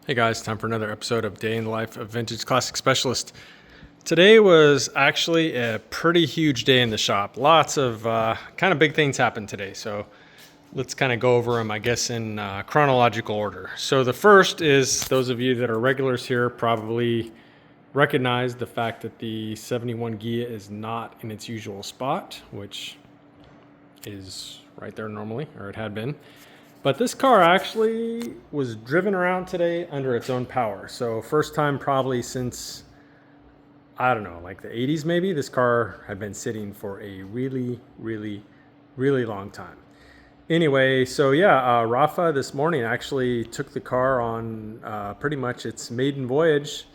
Hey guys, time for another episode of Day in the Life of Vintage Classic Specialist. Today was actually a pretty huge day in the shop. Lots of kind of big things happened today, so let's kind of go over them, I guess, in chronological order. So the first is, those of you that are regulars here probably recognize the fact that the 71 Ghia is not in its usual spot, which is right there normally, or it had been. But this car actually was driven around today under its own power. So first time probably since, I don't know, like the 80s maybe, this car had been sitting for a really long time. Anyway, so yeah, Rafa this morning actually took the car on pretty much its maiden voyage,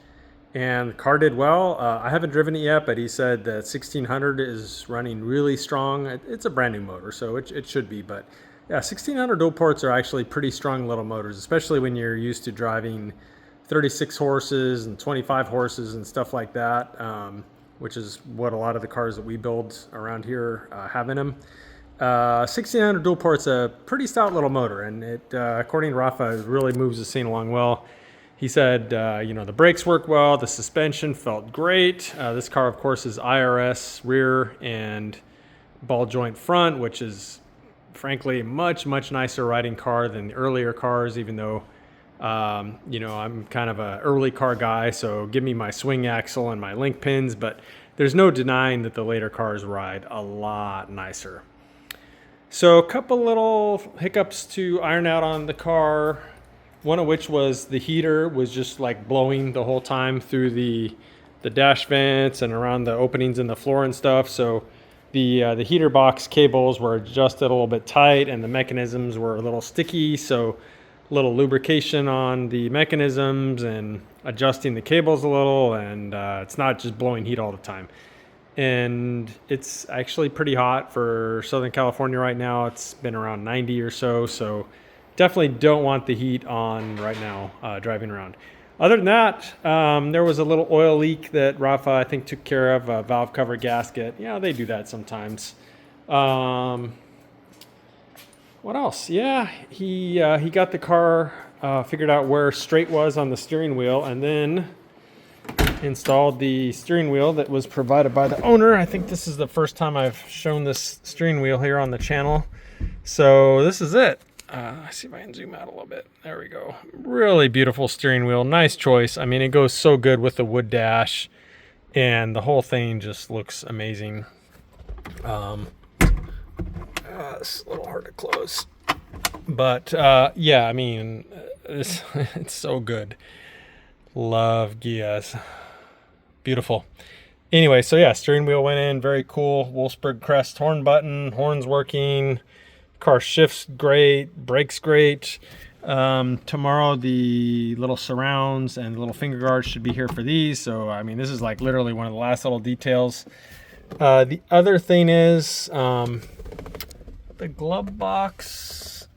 and the car did well. I haven't driven it yet, but he said the 1600 is running really strong. It's a brand new motor, so it should be, but yeah, 1600 dual ports are actually pretty strong little motors, especially when you're used to driving 36 horses and 25 horses and stuff like that, which is what a lot of the cars that we build around here have in them. 1600 dual port's a pretty stout little motor, and it, according to Rafa, it really moves the scene along well. He said, the brakes work well, the suspension felt great. This car, of course, is IRS rear and ball joint front, which is frankly much nicer riding car than the earlier cars, even though I'm kind of an early car guy, so give me my swing axle and my link pins, but there's no denying that the later cars ride a lot nicer. So a couple little hiccups to iron out on the car, one of which was the heater was just like blowing the whole time through the dash vents and around the openings in the floor and stuff. So the heater box cables were adjusted a little bit tight, and the mechanisms were a little sticky, so a little lubrication on the mechanisms and adjusting the cables a little, and it's not just blowing heat all the time. And it's actually pretty hot for Southern California right now. It's been around 90 or so definitely don't want the heat on right now driving around. Other than that, there was a little oil leak that Rafa, I think, took care of, a valve cover gasket. Yeah, they do that sometimes. What else? Yeah, he got the car figured out where straight was on the steering wheel, and then installed the steering wheel that was provided by the owner. I think this is the first time I've shown this steering wheel here on the channel. So this is it. Let's see if I can zoom out a little bit. There we go. Really beautiful steering wheel. Nice choice. I mean, it goes so good with the wood dash, and the whole thing just looks amazing. It's a little hard to close, but yeah, I mean, it's so good. Love Ghias. Beautiful. Anyway, so yeah, steering wheel went in. Very cool. Wolfsburg crest horn button. Horns working. Car shifts great, brakes great. Tomorrow the little surrounds and the little finger guards should be here for these. So I mean, this is like literally one of the last little details. The other thing is the glove box.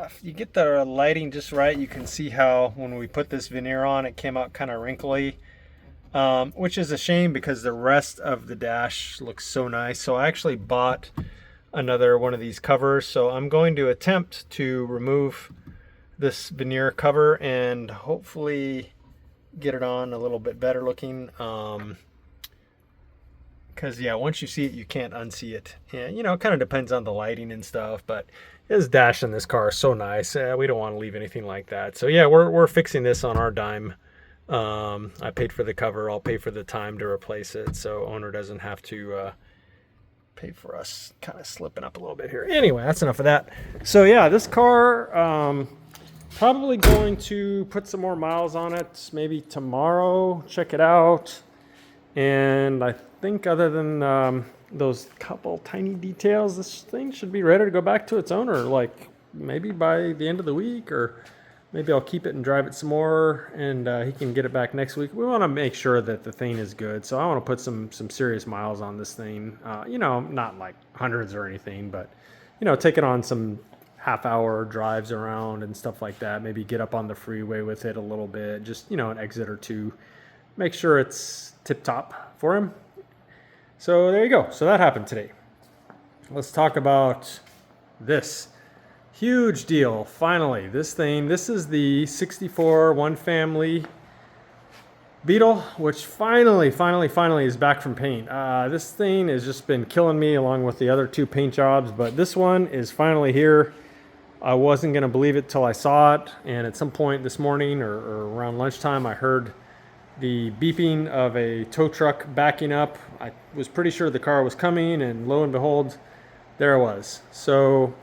If you get the lighting just right, you can see how when we put this veneer on, it came out kind of wrinkly, which is a shame because the rest of the dash looks so nice. So I actually bought another one of these covers, so I'm going to attempt to remove this veneer cover and hopefully get it on a little bit better looking, because yeah, once you see it you can't unsee it, and it kind of depends on the lighting and stuff, but this dash in this car is so nice. We don't want to leave anything like that, so yeah, we're fixing this on our dime. I paid for the cover, I'll pay for the time to replace it, so owner doesn't have to pay for us kind of slipping up a little bit here. Anyway, that's enough of that. So yeah, this car, probably going to put some more miles on it maybe tomorrow, check it out, and I think other than those couple tiny details, this thing should be ready to go back to its owner, like maybe by the end of the week, or maybe I'll keep it and drive it some more, and he can get it back next week. We want to make sure that the thing is good, so I want to put some serious miles on this thing. Not like hundreds or anything, but take it on some half-hour drives around and stuff like that. Maybe get up on the freeway with it a little bit, just an exit or two. Make sure it's tip-top for him. So there you go. So that happened today. Let's talk about this. Huge deal. Finally, this is the 64 one family Beetle, which finally is back from paint. This thing has just been killing me along with the other two paint jobs, but this one is finally here. I wasn't going to believe it till I saw it, and at some point this morning or around lunchtime, I heard the beeping of a tow truck backing up. I was pretty sure the car was coming, and lo and behold, there it was. So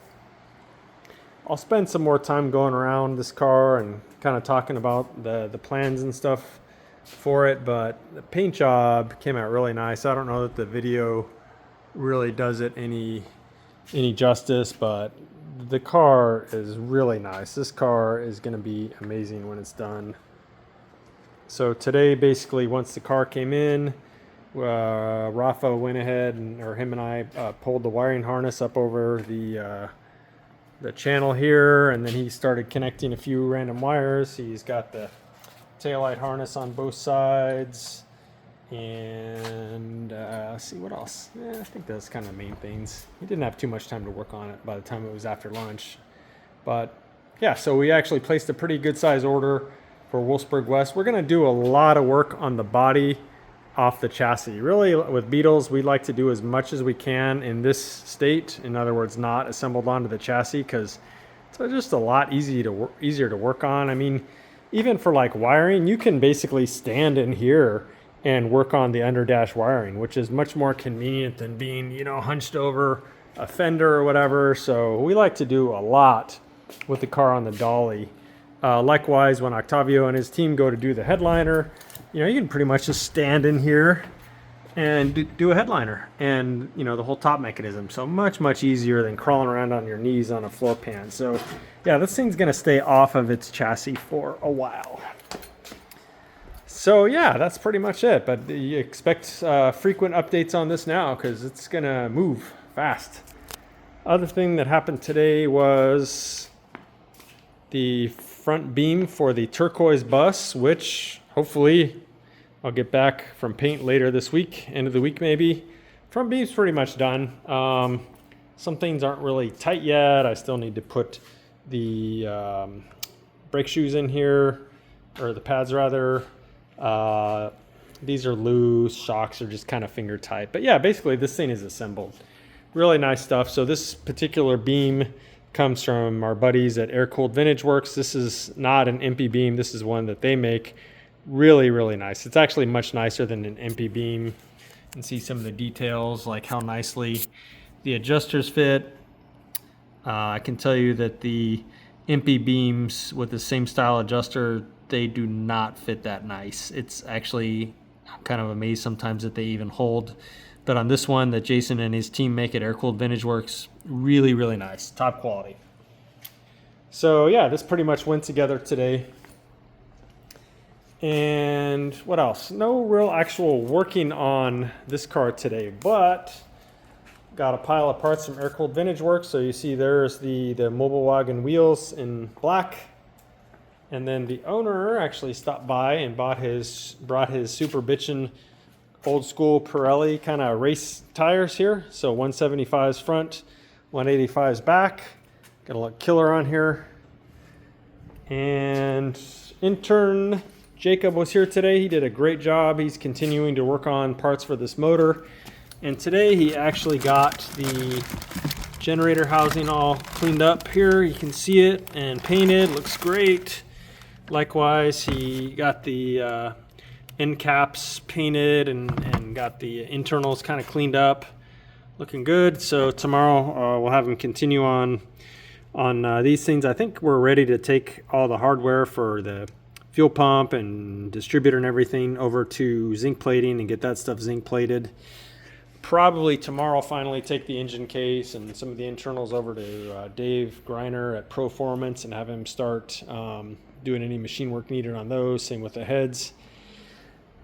I'll spend some more time going around this car and kind of talking about the plans and stuff for it, but the paint job came out really nice. I don't know that the video really does it any justice, but the car is really nice. This car is going to be amazing when it's done. So today, basically, once the car came in, Rafa went ahead or him and I pulled the wiring harness up over the channel here, and then he started connecting a few random wires. He's got the taillight harness on both sides, and let's see what else. I think that's kind of the main things. He didn't have too much time to work on it by the time it was after lunch, but yeah, so we actually placed a pretty good size order for Wolfsburg West. We're going to do a lot of work on the body off the chassis. Really, with Beetles, we like to do as much as we can in this state. In other words, not assembled onto the chassis, because it's just a lot easier to work on. I mean, even for like wiring, you can basically stand in here and work on the underdash wiring, which is much more convenient than being, hunched over a fender or whatever. So we like to do a lot with the car on the dolly. Likewise, when Octavio and his team go to do the headliner, you can pretty much just stand in here and do a headliner and, the whole top mechanism. So much easier than crawling around on your knees on a floor pan. So yeah, this thing's going to stay off of its chassis for a while. So yeah, that's pretty much it. But you expect frequent updates on this now, because it's going to move fast. Other thing that happened today was the front beam for the turquoise bus, which hopefully I'll get back from paint later this week, end of the week maybe. Front beam's pretty much done. Some things aren't really tight yet. I still need to put the brake shoes in here, or the pads rather. These are loose, shocks are just kind of finger tight. But yeah, basically this thing is assembled. Really nice stuff. So this particular beam comes from our buddies at Air Cooled Vintage Works. This is not an MP beam. This is one that they make. Really nice. It's actually much nicer than an MP beam. You can see some of the details, like how nicely the adjusters fit. I can tell you that the MP beams with the same style adjuster, they do not fit that nice. It's actually, I'm kind of amazed sometimes that they even hold. But on this one that Jason and his team make at Air Cooled Vintage Works, really nice, top quality. So yeah, this pretty much went together today. And what else? No real actual working on this car today, but got a pile of parts from Air Cooled Vintage Works. So you see there's the mobile wagon wheels in black. And then the owner actually stopped by and brought his super bitchin' old school Pirelli kind of race tires here. So 175's front, 185's back. Got a little killer on here. And intern Jacob was here today. He did a great job. He's continuing to work on parts for this motor. And today he actually got the generator housing all cleaned up here. You can see it and painted. Looks great. Likewise, he got the end caps painted and got the internals kind of cleaned up. Looking good. So tomorrow we'll have him continue on these things. I think we're ready to take all the hardware for the fuel pump and distributor and everything over to zinc plating and get that stuff zinc plated. Probably tomorrow finally take the engine case and some of the internals over to Dave Greiner at Proformance and have him start doing any machine work needed on those. Same with the heads.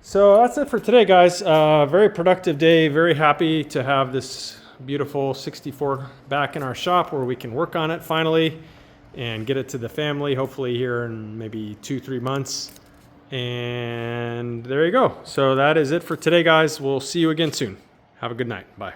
So that's it for today, guys. Very productive day. Very happy to have this beautiful 64 back in our shop where we can work on it finally and get it to the family, hopefully here in maybe 2-3 months. And there you go. So that is it for today, guys. We'll see you again soon. Have a good night. Bye.